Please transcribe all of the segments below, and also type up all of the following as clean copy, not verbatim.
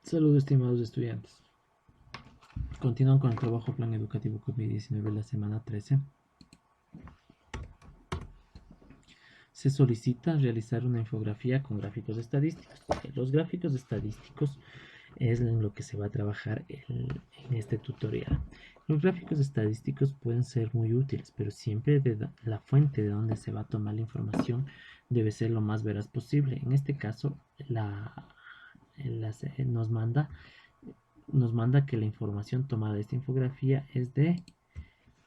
Saludos, estimados estudiantes. Continúo con el trabajo plan educativo COVID-19 la semana 13. Se solicita realizar una infografía con gráficos estadísticos. Los gráficos estadísticos es en lo que se va a trabajar en este tutorial. Los gráficos estadísticos pueden ser muy útiles, pero siempre la fuente de donde se va a tomar la información debe ser lo más veraz posible. En este caso, nos manda que la información tomada de esta infografía es de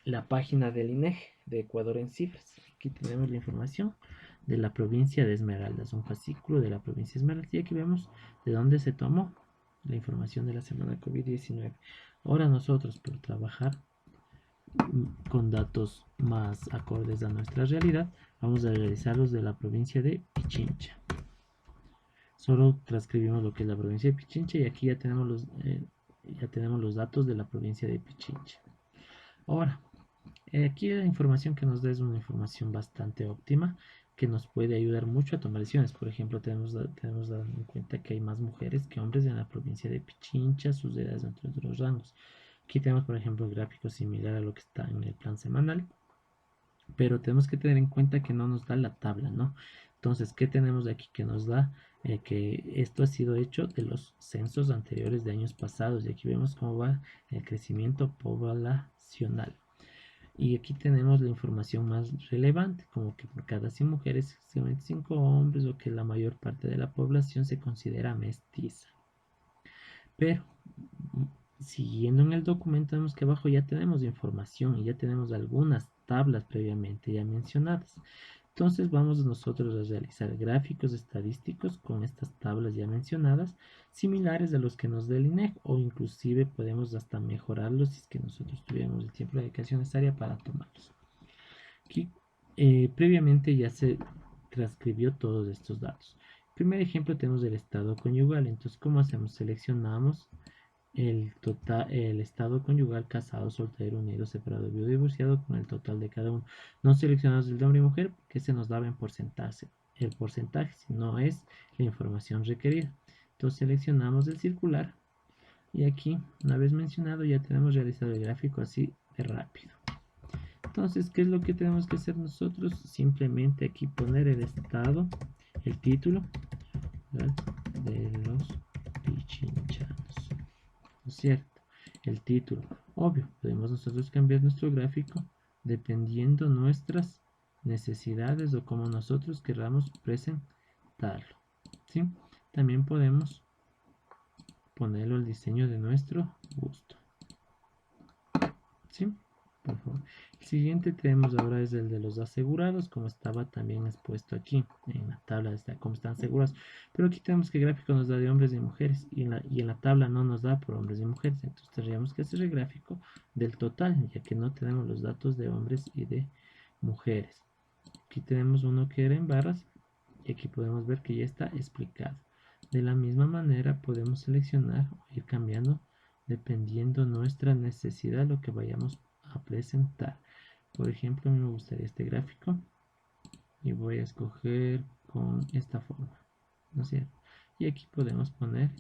la página del INEGI de Ecuador en cifras. Aquí tenemos la información de la provincia de Esmeraldas, un fascículo de la provincia de Esmeraldas, y aquí vemos de dónde se tomó la información de la semana COVID-19. Ahora nosotros, por trabajar con datos más acordes a nuestra realidad, vamos a realizarlos de la provincia de Pichincha. Solo transcribimos lo que es la provincia de Pichincha y aquí ya tenemos los datos de la provincia de Pichincha. Ahora, aquí la información que nos da es una información bastante óptima que nos puede ayudar mucho a tomar decisiones. Por ejemplo, tenemos dado en cuenta que hay más mujeres que hombres en la provincia de Pichincha, sus edades dentro de los rangos. Aquí tenemos, por ejemplo, un gráfico similar a lo que está en el plan semanal, pero tenemos que tener en cuenta que no nos da la tabla, ¿no? Entonces, ¿qué tenemos aquí que nos da? Que esto ha sido hecho de los censos anteriores de años pasados y aquí vemos cómo va el crecimiento poblacional. Y aquí tenemos la información más relevante, como que por cada 100 mujeres existen 25 hombres o que la mayor parte de la población se considera mestiza. Pero siguiendo en el documento vemos que abajo ya tenemos información y ya tenemos algunas tablas previamente ya mencionadas. Entonces vamos nosotros a realizar gráficos estadísticos con estas tablas ya mencionadas, similares a los que nos da el INEC, o inclusive podemos hasta mejorarlos si es que nosotros tuviéramos el tiempo de dedicación necesaria para tomarlos. Aquí previamente ya se transcribió todos estos datos. Primer ejemplo tenemos el estado conyugal. Entonces, ¿cómo hacemos? Seleccionamos el estado conyugal: casado, soltero, unido, separado, viudo, divorciado, con el total de cada uno. No seleccionamos el de hombre y mujer porque se nos daba en porcentaje. El porcentaje, si no es la información requerida. Entonces seleccionamos el circular y aquí, una vez mencionado, ya tenemos realizado el gráfico así de rápido. Entonces, ¿qué es lo que tenemos que hacer nosotros? Simplemente aquí poner el estado, el título, ¿verdad?, de los pichinchanos, ¿no es cierto? El título. Obvio, podemos nosotros cambiar nuestro gráfico dependiendo nuestras necesidades o como nosotros queramos presentarlo, ¿sí? También podemos ponerlo al diseño de nuestro gusto, ¿sí? Por favor. El siguiente tenemos ahora es el de los asegurados, como estaba también expuesto aquí en la tabla, está cómo están asegurados. Pero aquí tenemos que el gráfico nos da de hombres y mujeres y en la tabla no nos da por hombres y mujeres. Entonces tendríamos que hacer el gráfico del total, ya que no tenemos los datos de hombres y de mujeres. Aquí tenemos uno que era en barras y aquí podemos ver que ya está explicado. De la misma manera podemos seleccionar o ir cambiando dependiendo nuestra necesidad lo que vayamos a presentar. Por ejemplo, a mí me gustaría este gráfico y voy a escoger con esta forma, ¿no es cierto? Y aquí podemos poner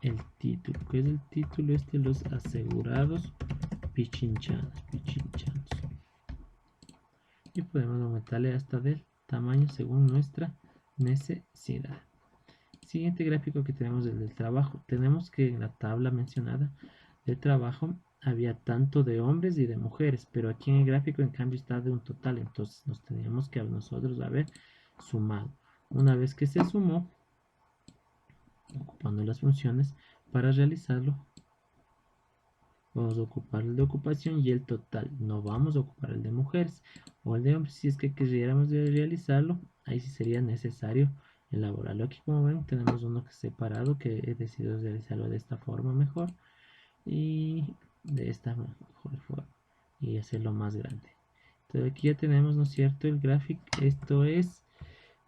el título, que es el título los asegurados pichinchanos, y podemos aumentarle hasta del tamaño según nuestra necesidad. Siguiente gráfico que tenemos es el del trabajo. Tenemos que en la tabla mencionada de trabajo había tanto de hombres y de mujeres, pero aquí en el gráfico en cambio está de un total, entonces nos teníamos que nosotros haber sumado. Una vez que se sumó, ocupando las funciones para realizarlo, vamos a ocupar el de ocupación y el total. No vamos a ocupar el de mujeres o el de hombres. Si es que quisiéramos realizarlo, ahí sí sería necesario elaborarlo. Aquí, como ven, tenemos uno que es separado, que he decidido realizarlo de esta forma mejor y de esta mejor forma y hacerlo más grande. Entonces aquí ya tenemos, ¿no es cierto?, el gráfico. Esto es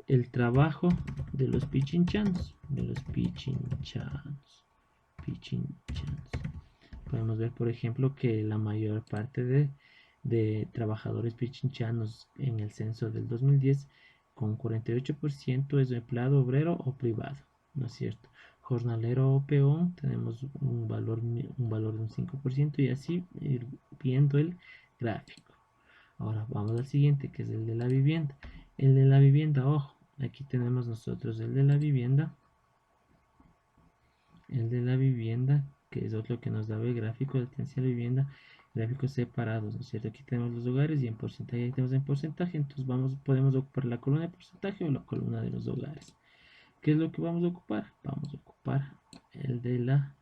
el trabajo de los pichinchanos, podemos ver, por ejemplo, que la mayor parte de trabajadores pichinchanos en el censo del 2010, con 48% es empleado obrero o privado, ¿no es cierto? jornalero o peón tenemos un valor de un 5% y así ir viendo el gráfico. Ahora vamos al siguiente, que es el de la vivienda. El de la vivienda, ojo, aquí tenemos nosotros el de la vivienda. El de la vivienda, que es otro que nos da el gráfico de tenencia de vivienda, gráficos separados, ¿no es cierto? Aquí tenemos los hogares y en porcentaje, aquí tenemos en porcentaje, entonces podemos ocupar la columna de porcentaje o la columna de los hogares. ¿Qué es lo que vamos a ocupar? Vamos a ocupar el de la,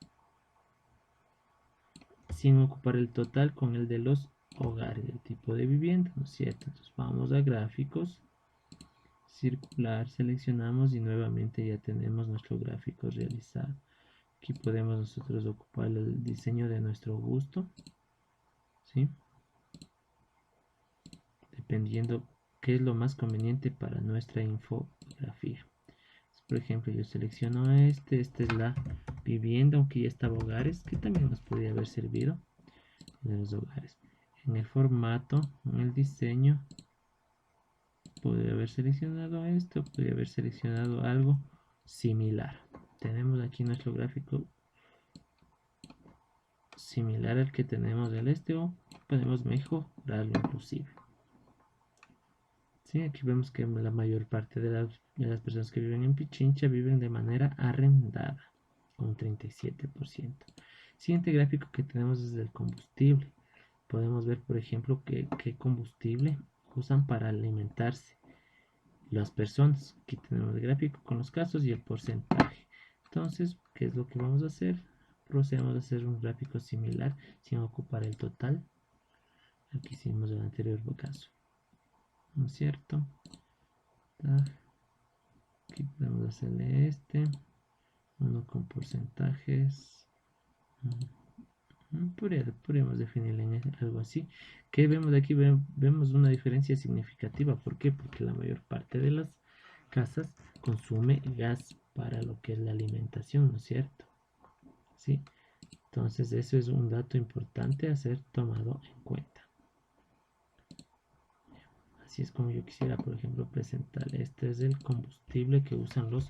sin ocupar el total con el de los hogares, del tipo de vivienda, ¿no es cierto? Entonces vamos a gráficos, circular, seleccionamos y nuevamente ya tenemos nuestro gráfico realizado. Aquí podemos nosotros ocupar el diseño de nuestro gusto, ¿sí? Dependiendo qué es lo más conveniente para nuestra infografía. Por ejemplo, yo selecciono esta es la vivienda, aunque ya estaba hogares, que también nos podría haber servido en los hogares. En el formato, en el diseño, podría haber seleccionado esto, podría haber seleccionado algo similar. Tenemos aquí nuestro gráfico similar al que tenemos del este o podemos mejorarlo inclusive. Sí, aquí vemos que la mayor parte de las personas que viven en Pichincha viven de manera arrendada, con un 37%. Siguiente gráfico que tenemos es el combustible. Podemos ver, por ejemplo, qué combustible usan para alimentarse las personas. Aquí tenemos el gráfico con los casos y el porcentaje. Entonces, ¿qué es lo que vamos a hacer? Procedemos a hacer un gráfico similar sin ocupar el total. Aquí hicimos el anterior caso, ¿no es cierto? Aquí podemos hacerle uno con porcentajes. Podríamos definirle en algo así. ¿Qué vemos de aquí? Vemos una diferencia significativa. ¿Por qué? Porque la mayor parte de las casas consume gas para lo que es la alimentación, ¿no es cierto? ¿Sí? Entonces eso es un dato importante a ser tomado en cuenta. Así es como yo quisiera, por ejemplo, presentar. Este es el combustible que usan los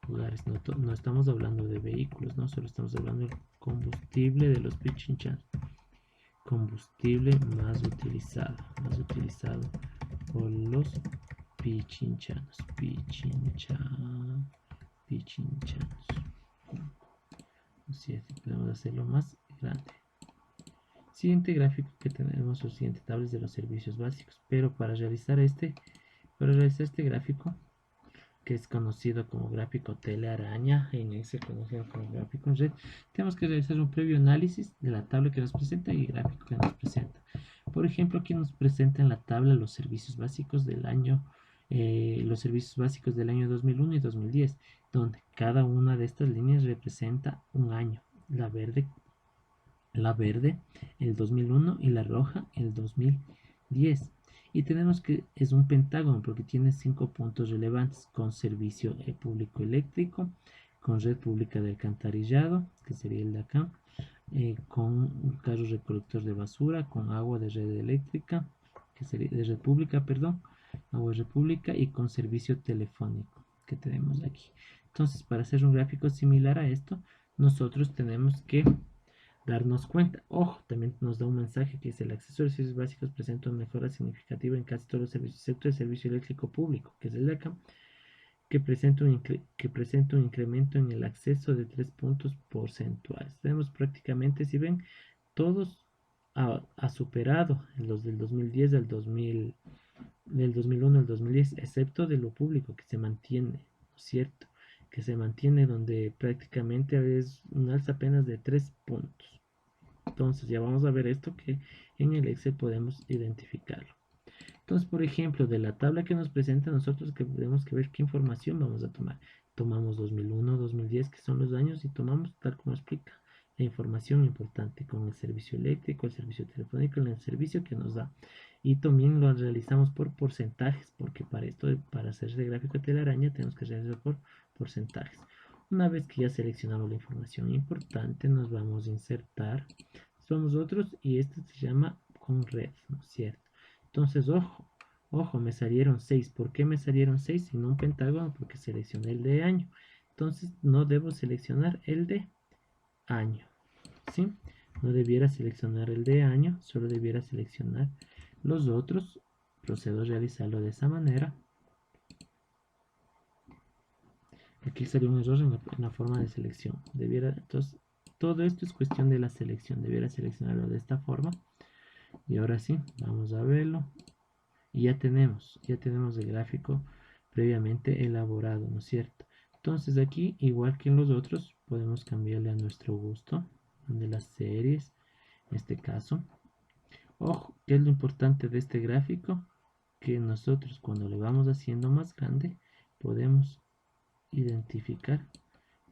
hogares. No estamos hablando de vehículos, no solo estamos hablando del combustible de los pichinchanos. Combustible más utilizado por los pichinchanos. Pichinchanos. Así es, podemos hacerlo más grande. Siguiente gráfico que tenemos, o siguiente tabla es de los servicios básicos, pero para realizar este gráfico, que es conocido como gráfico telaraña, en ese conocido como gráfico en red, tenemos que realizar un previo análisis de la tabla que nos presenta y el gráfico que nos presenta. Por ejemplo, aquí nos presenta en la tabla los servicios básicos del año, los servicios básicos del año 2001 y 2010, donde cada una de estas líneas representa un año. La verde, el 2001 y la roja, el 2010. Y tenemos que es un pentágono porque tiene 5 puntos relevantes: con servicio público eléctrico, con red pública de alcantarillado, que sería el de acá, con un carro recolector de basura, con agua de red eléctrica, que sería de red pública, perdón, agua de red pública, y con servicio telefónico, que tenemos aquí. Entonces, para hacer un gráfico similar a esto, nosotros tenemos que darnos cuenta. Ojo, también nos da un mensaje que dice: el acceso a los servicios básicos presenta una mejora significativa en casi todos los servicios, excepto el servicio eléctrico público, que es el de acá, que presenta un incremento en el acceso de 3 puntos porcentuales. Tenemos prácticamente, si ven, todos ha superado los del 2010 al 2000, del 2001 al 2010, excepto de lo público, que se mantiene, ¿no es cierto? Que se mantiene, donde prácticamente es un alza apenas de 3 puntos. Entonces ya vamos a ver esto que en el Excel podemos identificarlo. Entonces, por ejemplo, de la tabla que nos presenta, nosotros que tenemos que ver qué información vamos a tomar. Tomamos 2001, 2010, que son los años, y tomamos, tal como explica, la información importante con el servicio eléctrico, el servicio telefónico, el servicio que nos da. Y también lo realizamos por porcentajes, porque para esto, para hacerse gráfico de telaraña, tenemos que realizarlo por porcentajes. Una vez que ya seleccionamos la información importante, nos vamos a insertar. Somos otros y este se llama con red, ¿no es cierto? Entonces, ojo, me salieron 6. ¿Por qué me salieron 6 sin un pentágono? Porque seleccioné el de año. Entonces no debo seleccionar el de año, ¿sí? No debiera seleccionar el de año, solo debiera seleccionar los otros. Procedo a realizarlo de esa manera. Aquí salió un error en la forma de selección. Entonces, todo esto es cuestión de la selección. Debiera seleccionarlo de esta forma. Y ahora sí, vamos a verlo. Y ya tenemos el gráfico previamente elaborado, ¿no es cierto? Entonces aquí, igual que en los otros, podemos cambiarle a nuestro gusto de las series, en este caso. Ojo, ¿qué es lo importante de este gráfico? Que nosotros cuando le vamos haciendo más grande, podemos identificar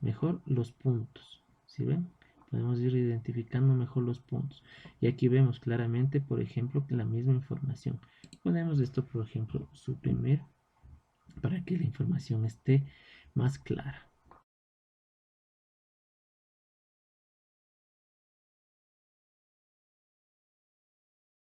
mejor los puntos. ¿Sí ven? Podemos ir identificando mejor los puntos. Y aquí vemos claramente, por ejemplo, que la misma información. Ponemos esto, por ejemplo, suprimir para que la información esté más clara.